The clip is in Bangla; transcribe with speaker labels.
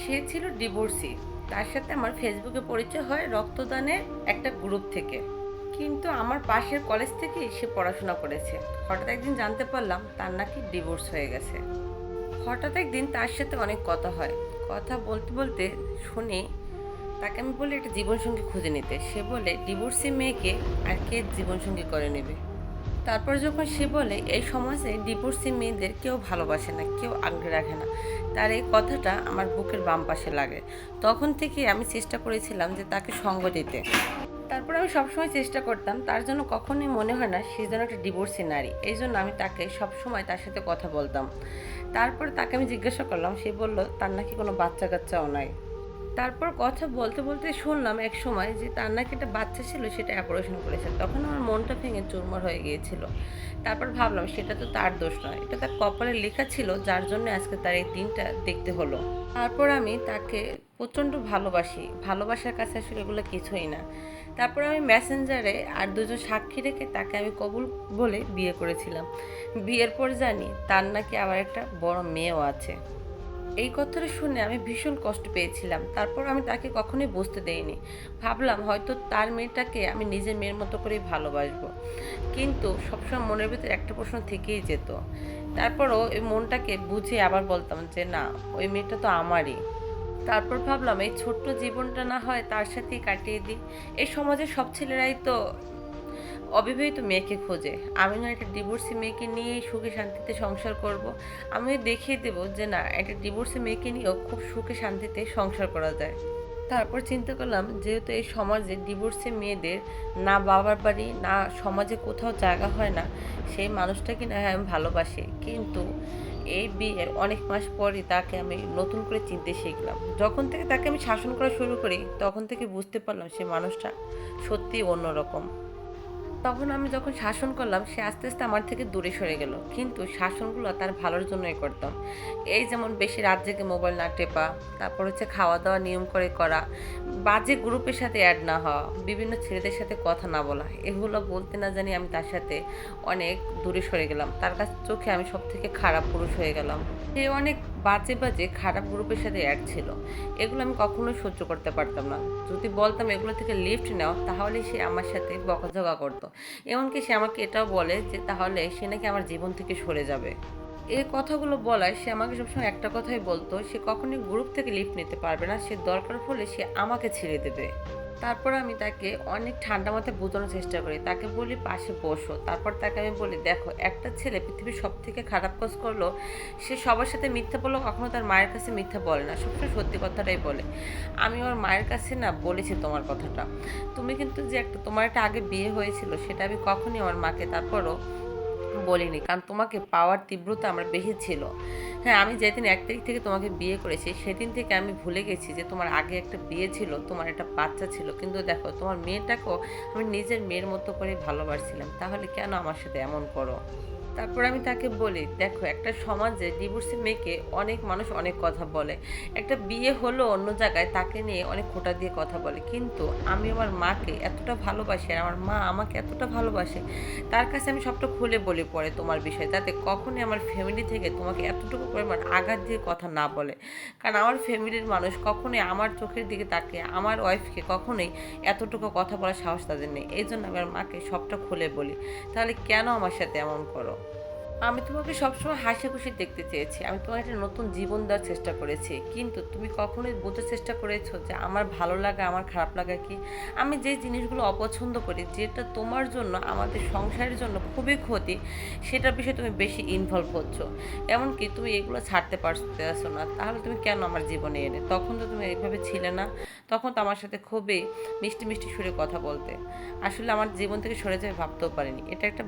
Speaker 1: সে ছিল ডিভোর্সি। তার সাথে আমার ফেসবুকে পরিচয় হয় রক্তদানের একটা গ্রুপ থেকে। কিন্তু আমার পাশের কলেজ থেকেই সে পড়াশোনা করেছে। হঠাৎ একদিন জানতে পারলাম তার নাকি ডিভোর্স হয়ে গেছে। হঠাৎ একদিন তার সাথে অনেক কথা হয়। কথা বলতে বলতে শুনি, তাকে আমি বলি একটা জীবনসঙ্গী খুঁজে নিতে। সে বলে ডিভোর্সি মেয়েকে আর কে জীবনসঙ্গী করে নেবে। তারপর যখন সে বলে এই সমাজে ডিভোর্সি মেয়েদের কেউ ভালোবাসে না, কেউ আগলে রাখে না, তার এই কথাটা আমার বুকের বাম পাশে লাগে। তখন থেকে আমি চেষ্টা করেছিলাম যে তাকে সঙ্গ দিতে। তারপর আমি সবসময় চেষ্টা করতাম তার জন্য কখনোই মনে হয় না সে যেন একটা ডিভোর্সি নারী। এই জন্য আমি তাকে সবসময় তার সাথে কথা বলতাম। তারপর তাকে আমি জিজ্ঞাসা করলাম, সে বলল তার নাকি কোনো বাচ্চা কাচ্চাও নাই। তারপর কথা বলতে বলতে শুনলাম এক সময় যে তার নাকি একটা বাচ্চা ছিল, সেটা অপারেশন করেছে। তখন আমার মনটা ভেঙে চুরমার হয়ে গিয়েছিল। তারপর ভাবলাম সেটা তো তার দোষ নয়, এটা তার কপালে লেখা ছিল, যার জন্য আজকে তার এই দিনটা দেখতে হলো। তারপর আমি তাকে প্রচণ্ড ভালোবাসি। ভালোবাসার কাছে আসলে এগুলো কিছুই না। তারপর আমি মেসেঞ্জারে আর দুজন সাক্ষী রেখে তাকে আমি কবুল বলে বিয়ে করেছিলাম। বিয়ের পর জানি তার নাকি আবার একটা বড় মেয়েও আছে। এই কথাটা শুনে আমি ভীষণ কষ্ট পেয়েছিলাম। তারপর আমি তাকে কখনোই বুঝতে দেইনি। ভাবলাম হয়তো তার মেয়েটাকে আমি নিজের মেয়ের মতো করেই ভালোবাসবো। কিন্তু সবসময় মনের ভিতরে একটা প্রশ্ন থেকেই যেত। তারপরও এই মনটাকে বুঝে আবার বলতাম যে না, ওই মেয়েটা তো আমারই। তারপর ভাবলাম এই ছোট্ট জীবনটা না হয় তার সাথেই কাটিয়ে দিই। এই সমাজের সব ছেলেরাই তো অবিবাহিত মেয়েকে খোঁজে। আমি না একটা ডিভোর্সি মেয়েকে নিয়েই সুখে শান্তিতে সংসার করব। আমি দেখিয়ে দেবো যে না, একটা ডিভোর্সি মেয়েকে নিয়েও খুব সুখে শান্তিতে সংসার করা যায়। তারপর চিন্তা করলাম যেহেতু এই সমাজে ডিভোর্সি মেয়েদের না বাবার বাড়ি না সমাজে কোথাও জায়গা হয় না, সেই মানুষটাকে না হয় আমি ভালোবাসি। কিন্তু এই বিয়ের অনেক মাস পরই তাকে আমি নতুন করে চিনতে শিখলাম। যখন থেকে তাকে আমি শাসন করা শুরু করি তখন থেকে বুঝতে পারলাম সে মানুষটা সত্যিই অন্যরকম। তখন আমি যখন শাসন করলাম সে আস্তে আস্তে আমার থেকে দূরে সরে গেল। কিন্তু শাসনগুলো তার ভালোর জন্যই করতাম। এই যেমন বেশি রাত জেগে মোবাইল না টেপা, তারপর হচ্ছে খাওয়া দাওয়া নিয়ম করে করা, বাজে গ্রুপের সাথে অ্যাড না হওয়া, বিভিন্ন ছেলেদের সাথে কথা না বলা, এগুলো বলতে না জানি আমি তার সাথে অনেক দূরে সরে গেলাম। তার কাছে চোখে আমি সব থেকে খারাপ পুরুষ হয়ে গেলাম। সে অনেক বাজে বাজে খারাপ গ্রুপের সাথে অ্যাড ছিল। এগুলো আমি কখনোই সহ্য করতে পারতাম না। যদি বলতাম এগুলো থেকে লিফট নাও, তাহলে সে আমার সাথে বকাঝকা করতো। এমনকি সে আমাকে এটাও বলে যে তাহলে সে নাকি আমার জীবন থেকে সরে যাবে। এই কথাগুলো বলায় সে আমাকে সবসময় একটা কথাই বলতো, সে কখনোই গ্রুপ থেকে লিফট নিতে পারবে না, সে দরকার হলে সে আমাকে ছেড়ে দেবে। তারপর আমি তাকে অনেক ঠান্ডা মাথায় বোঝানোর চেষ্টা করি। তাকে বলি পাশে বসো। তারপর তাকে আমি বলি দেখো, একটা ছেলে পৃথিবীর সব থেকে খারাপ কাজ করলো, সে সবার সাথে মিথ্যা বললো, কখনো তার মায়ের কাছে মিথ্যা বলে না, সবসময় সত্যি কথাটাই বলে। আমি ওর মায়ের কাছে না বলেছি তোমার কথাটা। তুমি কিন্তু যে একটা তোমার একটা আগে বিয়ে হয়েছিল সেটা আমি কখনই আমার মাকে তারপরও বলিনি, কারণ তোমাকে পাওয়ার তীব্রতা আমার বেশি ছিল। হ্যাঁ, আমি যেদিন 1 তারিখ থেকে তোমাকে বিয়ে করেছি সেদিন থেকে আমি ভুলে গেছি যে তোমার আগে একটা বিয়ে ছিল, তোমার একটা বাচ্চা ছিল। কিন্তু দেখো, তোমার মেয়েটাকেও আমি নিজের মেয়ের মতো করে ভালোবাসছিলাম, তাহলে কেন আমার সাথে এমন করো? তারপর আমি তাকে বলি দেখো, একটা সমাজে ডিভোর্সি মেয়েকে অনেক মানুষ অনেক কথা বলে। একটা বিয়ে হলো অন্য জায়গায়, তাকে নিয়ে অনেক খোঁটা দিয়ে কথা বলে। কিন্তু আমি আমার মাকে এতটা ভালোবাসি আর আমার মা আমাকে এতটা ভালোবাসে, তার কাছে আমি সবটা খুলে বলি পরে তোমার বিষয়ে, যাতে কখনোই আমার ফ্যামিলি থেকে তোমাকে এতটুকু পরিমাণ আঘাত দিয়ে কথা না বলে। কারণ আমার ফ্যামিলির মানুষ কখনোই আমার চোখের দিকে তাকিয়ে আমার ওয়াইফকে কখনোই এতটুকু কথা বলার সাহস তাদের নেই। এই জন্য আমি আমার মাকে সবটা খুলে বলি। তাহলে কেন আমার সাথে এমন করো? আমি তোমাকে সবসময় হাসি খুশি দেখতে চেয়েছি, আমি তোমার একটা নতুন জীবন দেওয়ার চেষ্টা করেছি। কিন্তু তুমি কখনোই বোঝার চেষ্টা করেছো যে আমার ভালো লাগা আমার খারাপ লাগা কি? আমি যে জিনিসগুলো অপছন্দ করি, যেটা তোমার জন্য আমাদের সংসারের জন্য খুবই ক্ষতি, সেটার বিষয়ে তুমি বেশি ইনভলভ হচ্ছ। এমনকি তুমি এগুলো ছাড়তে পারতেছো না, তাহলে তুমি কেন আমার জীবনে এলে? তখন তো তুমি এইভাবে ছিলে না। তখন তো আমার সাথে খুবই মিষ্টি মিষ্টি সুরে কথা বলতে। আসলে আমার জীবন থেকে সরে যাবে ভাবতেও পারিনি। এটা একটা